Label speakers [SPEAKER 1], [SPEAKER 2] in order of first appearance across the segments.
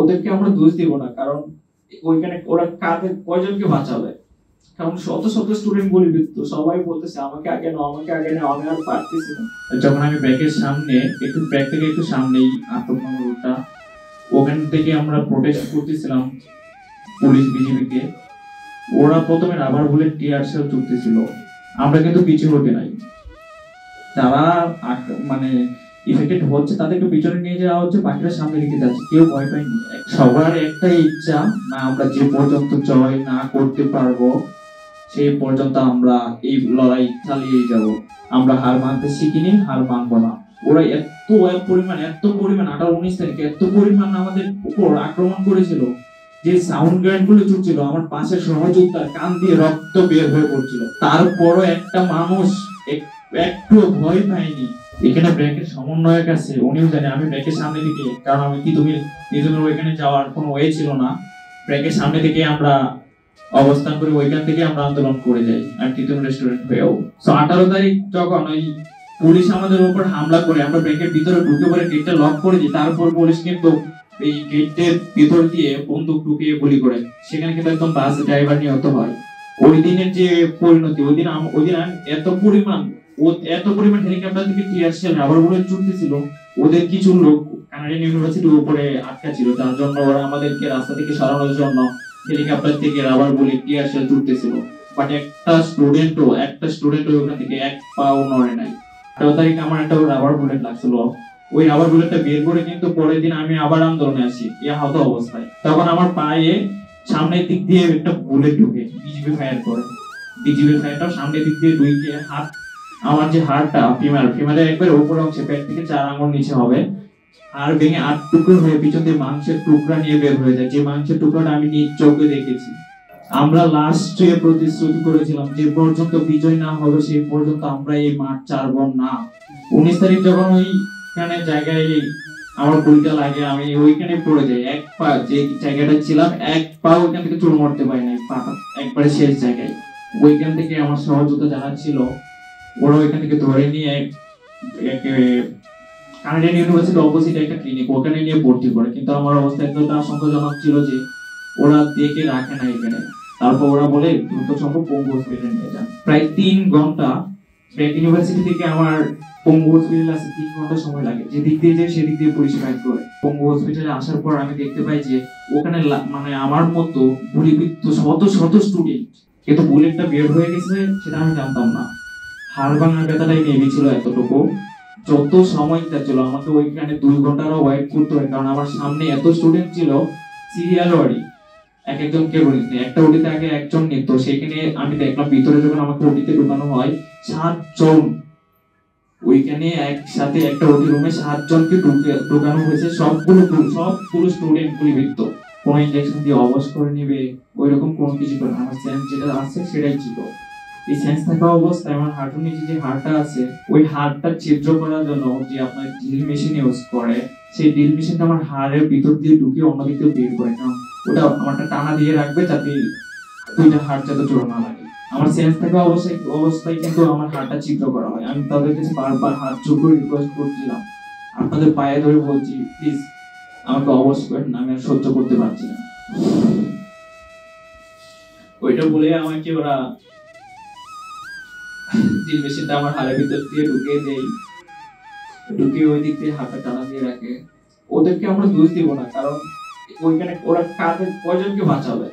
[SPEAKER 1] ওদেরকে আমরা দোষ দিব না, কারণ ওইখানে ওরা কাদের কয়জনকে বাঁচাবে, কারণ শত শত স্টুডেন্ট গুলিবিদ্ধ, সবাই বলতেছে আমাকে আগে নাও, আমাকে আগে নাও, আমি আর পারতেছি না। যখন আমি ব্যাকের সামনে একটু ব্যাক থেকে একটু সামনেই আত্মকর্মটা, ওখান থেকে আমরা প্রোটেস্ট করতেছিলাম পুলিশ বিজেপিকে। ওরা প্রথমে রাবার বুলেট টিয়ার সেল ছুটতেছিল, আমরা কিন্তু পিছু হতে নাই। যারা মানে ইফেক্টেড হচ্ছে তাদেরকে পিছনে নিয়ে যাওয়া হচ্ছে, বাকিরা সামনে রেখে যাচ্ছে, কেউ ভয় পায়নি। সবার একটাই ইচ্ছা, না আমরা যে পর্যন্ত জয় না করতে পারবো সেই পর্যন্ত আমরা এই লড়াই চালিয়ে যাব। আমরা হার মানতে শিখিনি, হার মানবো না। ওরা এত পরিমাণ 18-19 তারিখে এত পরিমাণ আমাদের উপর আক্রমণ করেছিল যে সাউন্ড গ্রেনেড গুলো ছুটছিল, আমার পাশের সহযোদ্ধার কান দিয়ে রক্ত বের হয়ে পড়ছিল, তারপরও একটা মানুষ একটু ভয় পায়নি। এখানে ব্রেকের সমন্বয়ক আছে, উনিও জানে আমি ব্রেকের সামনে দিকে, কারণ আমি কি তুমি ওইখানে যাওয়ার কোনো ওয়ে ছিল না, ব্রেকের সামনে থেকে আমরা অবস্থান করে ওইখান থেকে আমরা আন্দোলন করে যাই আর তিতুমির রেস্টুরেন্ট হয়েও। তো 18 তারিখ যখন ওই পুলিশ আমাদের উপর হামলা করে, আমরা ব্রেকের ভিতরে ঢুকে পড়ে গেটটা লক করে দিই, তারপর পুলিশ কিন্তু এই গেটের ভিতর দিয়ে বন্দুক ঢুকিয়ে গুলি করে, সেখানে কিন্তু একদম বাস ড্রাইভার নিহত হয়। ওই দিনের যে পরিণতি, ওই দিন এত পরিমাণ হেলিকপ্টার থেকে টিয়ার শেল রাবার বুলেট ছুটতেছিল, ওদের কিছু লোক কানাডিয়ান ইউনিভার্সিটির উপরে আটকা ছিল, যার জন্য ওরা আমাদেরকে রাস্তা থেকে সরানোর জন্য হেলিকপ্টার থেকে রাবার বুলেট টিয়ার শেল ছুটতেছিল। বাট একটা স্টুডেন্টও ওখান থেকে এক পাও নড়ে নাই। 18 তারিখ আমার একটা রাবার বুলেট লাগছিল, ওই রাবার বুলেটটা বের করে কিন্তু পরের দিন আমি আবার আন্দোলনে আসি এই আহত অবস্থায়। তখন আমার পায়ে সামনের দিক দিয়ে একটা বুলেট ঢুকে, বিজিবি ফায়ার করে, বিজিবির ফায়ারটা সামনের দিক দিয়ে ঢুকে হাত, আমার যে হাড়টা ফিমেলের একবার উপর অংশে পেট থেকে 4 আঙ্গুল নিচে হবে, হাড় ভেঙে 8 টুকরো হয়ে পিছন দিয়ে মাংসের টুকরা নিয়ে বের হয়ে যায়, যে মাংসের টুকরাটা আমি নিজ চোখে দেখেছি। আমরা লাস্টে প্রতিশ্রুতি করেছিলাম যে পর্যন্ত বিজয় না হবে সেই পর্যন্ত আমরা এই মাঠ ছাড়ব না। 19 তারিখ যখন ওইখানে জায়গায় আমার গুলিটা লাগে, আমি ওইখানে পড়ে যাই, এক পা যে জায়গাটা ছিলাম এক পা ওইখান থেকে চুল মরতে পারি না, পাটা একবারে শেষ জায়গায়। ওইখান থেকে আমার সহযোদ্ধা যারা ছিল ওরা ওইখান থেকে ধরে নিয়ে কানাডিয়ান ইউনিভার্সিটির অপোজিট একটা ক্লিনিক, ওখানে নিয়ে ভর্তি করে, কিন্তু আমার অবস্থা এতটা আশঙ্কাজনক ছিল যে ওরা দেখে রাখে না এখানে। তারপর ওরা বলে দ্রুত সম্ভব পঙ্গু হসপিটালে নিয়ে যান। প্রায় 3 ঘন্টা ব্র্যাক ইউনিভার্সিটি থেকে আমার পঙ্গু হসপিটালে আসতে 3 ঘন্টা সময় লাগে, যেদিক দিয়ে যায় সেদিক দিয়ে পুলিশ ফাইট করে। পঙ্গু হসপিটালে আসার পর আমি দেখতে পাই যে ওখানে মানে আমার মতো গুলিবিদ্ধ শত শত স্টুডেন্ট, কিন্তু বুলেটটা বের হয়ে গেছে সেটা আমি জানতাম না। হাড় ভাঙার ব্যথাটাই নেমে ছিল এতটুকু। যত সময় ছিল আমাকে ওইখানে 2 ঘন্টারও ওয়েট করতে হয়, কারণ আমার সামনে এত স্টুডেন্ট ছিল, সিরিয়াল ওয়ারি, এক একজনকে বলিনি, একটা ওটিতে আগে একজন নিত, সেখানে আমি দেখলাম ভিতরে যখন আমাকে ওটিতে ঢোকানো হয় 7 জন, ওইখানে একসাথে একটা ওটি রুমে 7 জনকে ঢোকানো হয়েছে, সবগুলো স্টুডেন্ট গুলিবিদ্ধ। কোনো ইনজেকশন দিয়ে অবশ করে নেবে ওইরকম কোনো কিছু করে না, আমার সেন্স যেটা আছে সেটাই ছিল। এই সেন্স থাকা অবস্থায় আমার হাঁটুর নিচে যে হাড়টা আছে, ওই হাড়টা ছিদ্র করার জন্য যে আপনার ড্রিল মেশিন ইউজ করে, সেই ড্রিল মেশিনটা আমার হাড়ের ভিতর দিয়ে ঢুকে অন্যদিকে বের করে না, ওটা আমারটা টানা দিয়ে রাখবে যাতে দুইটা হাড় যাতে জোড়া না লাগে। আমার সেন্স থাকা অবস্থায় কিন্তু আমার হাড়টা ছিদ্র করা হয়। আমি তাদের কাছে বারবার হাত জোর করে রিকোয়েস্ট করছিলাম, আপনাদের পায়ে ধরে বলছি প্লিজ আমাকে অবশ করেন না, আমি আর সহ্য করতে পারছি না। ওইটা বলে আমাকে ওরা ড্রিল মেশিনটা আমার হাড়ের ভিতর দিয়ে ঢুকিয়ে দেয়, ঢুকিয়ে ওই দিক দিয়ে হাতটা টানা দিয়ে রাখে। ওদেরকে আমরা দোষ দিব না, কারণ ওইখানে ওরা কাদের কয়জনকে বাঁচাবে,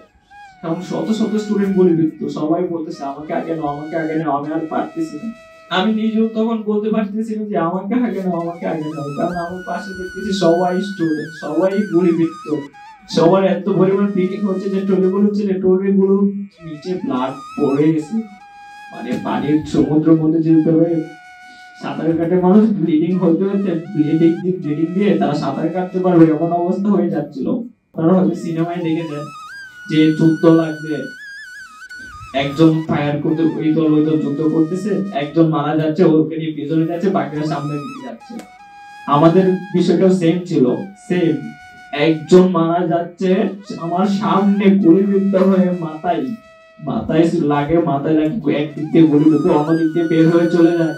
[SPEAKER 1] কারণ শত শত স্টুডেন্ট গুলিবিদ্ধ, সবাই বলতেছে আমাকে আগে নাও, আমাকে আগে নাও, আমি আর পারতেছি না। আমি নিজেও তখন বলতে পারতেছি না যে আমাকে আগে নাও, আমাকে আগে নাও, কারণ আমার পাশে দেখতেছি সবাই স্টুডেন্ট, সবাই গুলিবিদ্ধ, সবার এত পরিমাণ ব্লিডিং হচ্ছে যে ট্রলিগুলো নিচে ব্লাড পড়ে গেছে, মানে পানির সমুদ্রের মধ্যে যেতে হবে সাঁতার কাটে মানুষ, ব্লিডিং হতে হতে ব্লিডিং দিয়ে তারা সাঁতার কাটতে পারবে এমন অবস্থা হয়ে যাচ্ছিল। তারা হয়তো সিনেমায় দেখেছেন যে যুদ্ধ লাগবে, একজন ফায়ার করতে ওই দল যুদ্ধ করতেছে, একজন মারা যাচ্ছে, ওকে নিয়ে পিছনে যাচ্ছে, বাকিরা সামনে দিকে যাচ্ছে। আমাদের বিষয়টাও সেম ছিল, সেম। একজন মারা যাচ্ছে আমার সামনে, গুলিবিদ্ধ হয়ে মাথায় লাগে, একদিক দিয়ে গুলি ঢুকে অন্যদিক দিয়ে বের হয়ে চলে যায়,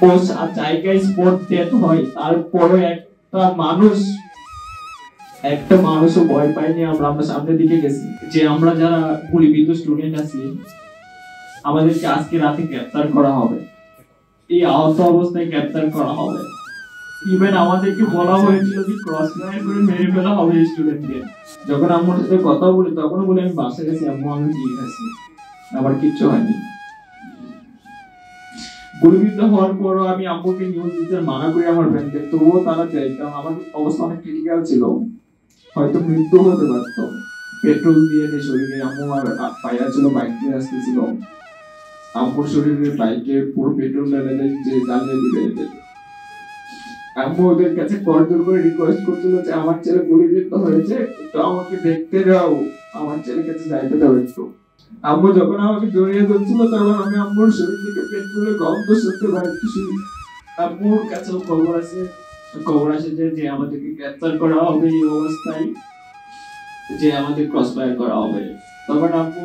[SPEAKER 1] ও জায়গায় স্পট ডেথ হয়। তারপরে একটা মানুষ একটা মানুষও ভয় পাইনি, আমরা আমরা সামনের দিকে গেছি, যে আমরা যারা গুলিবিদ্ধ স্টুডেন্ট আছি আমাদেরকে আজকে রাতে গ্রেফতার করা হবে, এই আহত অবস্থায় গ্রেফতার করা হবে। ইভেন আমাদেরকে বলা হয়েছিল যে ক্রস ফায়ার করে মেরে ফেলা হবে স্টুডেন্টকে। যখন আম্মুর সাথে কথা বলি তখন বলে আমি বাসে গেছি, আম্মু আমি ঠিক আছি, আমার কিচ্ছু হয়নি। গুলিবিদ্ধ হওয়ার পরও আমি আম্মুকে নিউজ দিতে মানা করি আমার ফ্রেন্ডকে, তবুও তারা দেয়, কারণ আমার অবস্থা অনেক ক্রিটিক্যাল ছিল, হয়তো মৃত্যু হতে পারত। পেট্রোল দিয়ে শরীরে, আম্মু আর পায়রা ছিল, বাইক দিয়ে আসতেছিল, আম্মুর শরীরে বাইকে পুরো পেট্রোল ঢেলে যে জ্বালিয়ে দিবে। আম্মু ওদের কাছে করজোর করে রিকোয়েস্ট করছিল যে আমার ছেলে গুলিবিদ্ধ হয়েছে, তো আমাকে দেখতে যাও, আমার ছেলের কাছে যাইতে দাও একটু। আম্মু যখন আমাকে জড়িয়ে ধরছিল তখন আমি আম্মুর শরীর থেকে পেট্রোলের গন্ধ শুনতে পাচ্ছি। আম্মুর কাছেও খবর আসে যে আমাদেরকে গ্রেফতার করা হবে এই অবস্থায়, যে আমাদের ক্রস ফায়ার করা হবে। তখন আম্মু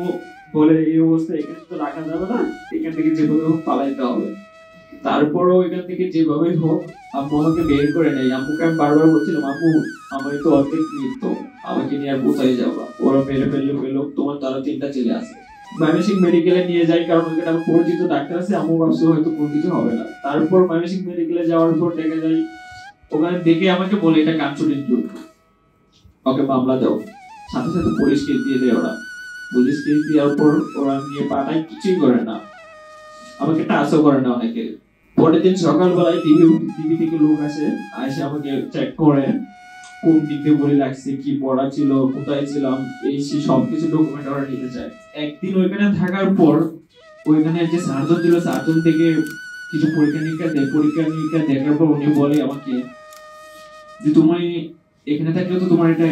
[SPEAKER 1] বলে এই অবস্থায় এখানে তো রাখা যাবে না, এখান থেকে যেভাবে হোক পালাইতে হবে। তারপরও এখান থেকে যেভাবেই হোক আম্মু আমাকে বের করে নেয়। আম্মুকে আমি বারবার বলছিলাম, আম্মু আমার তো অর্ধেক মৃত্যু, আমাকে নিয়ে আর কোথায় যাবা, ওরা মেরে ফেললো, তোমার তারা 3টা ছেলে আছে। ময়মনসিংহ মেডিকেলে নিয়ে যাই, কারণ ওখানে আমার পরিচিত ডাক্তার আছে, আম্মু ভাবছে হয়তো কোনো কিছু হবে না। তারপর ময়মনসিংহ মেডিকেলে যাওয়ার পর দেখা যায় ওখানে দেখে আমাকে বলে এটা কানসুর ইনজুরি, ওকে মামলা দাও। সাথে সাথে পুলিশ কেস দিয়ে দেয় ওরা। পুলিশ কেস দেওয়ার পর ওরা নিয়ে পাঠায়, কিছুই করে না, আমাকে টাচও করে না অনেকে। পরের দিন সকালবেলায় টিভি থেকে লোক আসে আমাকে চেক করে, কোন দিকে বলে লাগছে, কি পড়া ছিল, কোথায় ছিলাম, এই সবকিছু ডকুমেন্ট ওরা নিতে চায়। একদিন ওইখানে থাকার পর ওইখানে যে সার্জন ছিল, সার্জন থেকে কিছু পরীক্ষা নিরীক্ষা দেখার পর উনি বলে আমাকে যে তুমি এখানে থাকলে তো তোমার এটা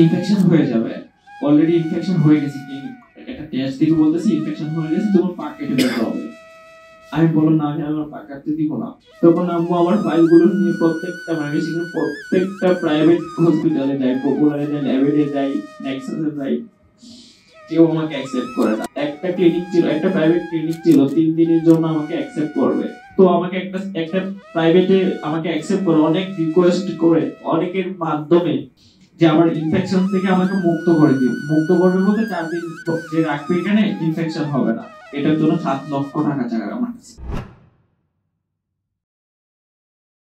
[SPEAKER 1] ইনফেকশন হয়ে যাবে, অলরেডি ইনফেকশন হয়ে গেছে, একটা টেস্ট থেকে বলতেছি ইনফেকশন হয়ে গেছে, তোমার পা কেটে দিতে হবে। আমি বললাম না, আমি আমার পা কাটতে দিব না। তখন আম্মু আমার ফাইলগুলো নিয়ে প্রত্যেকটা ময়মনসিংহের প্রত্যেকটা প্রাইভেট হসপিটালে যায়, পপুলারে যায়, ল্যাবেটে যায়, নেক্সাসে যায়, কেউ আমাকে অ্যাকসেপ্ট করে না। একটা ক্লিনিক ছিল, একটা প্রাইভেট ক্লিনিক ছিল, 3 দিনের জন্য আমাকে অ্যাকসেপ্ট করবে। তো আমাকে একটা প্রাইভেটে আমাকে অ্যাকসেপ্ট করে অনেক রিকোয়েস্ট করে, অনেকের মাধ্যমে, যে আমার ইনফেকশন থেকে আমাকে মুক্ত করে দিও। মুক্ত করবে বলতে 4 দিন যে রাখবে এখানে, ইনফেকশন হবে না, এটার জন্য 7 লক্ষ টাকা চাই আমার কাছে।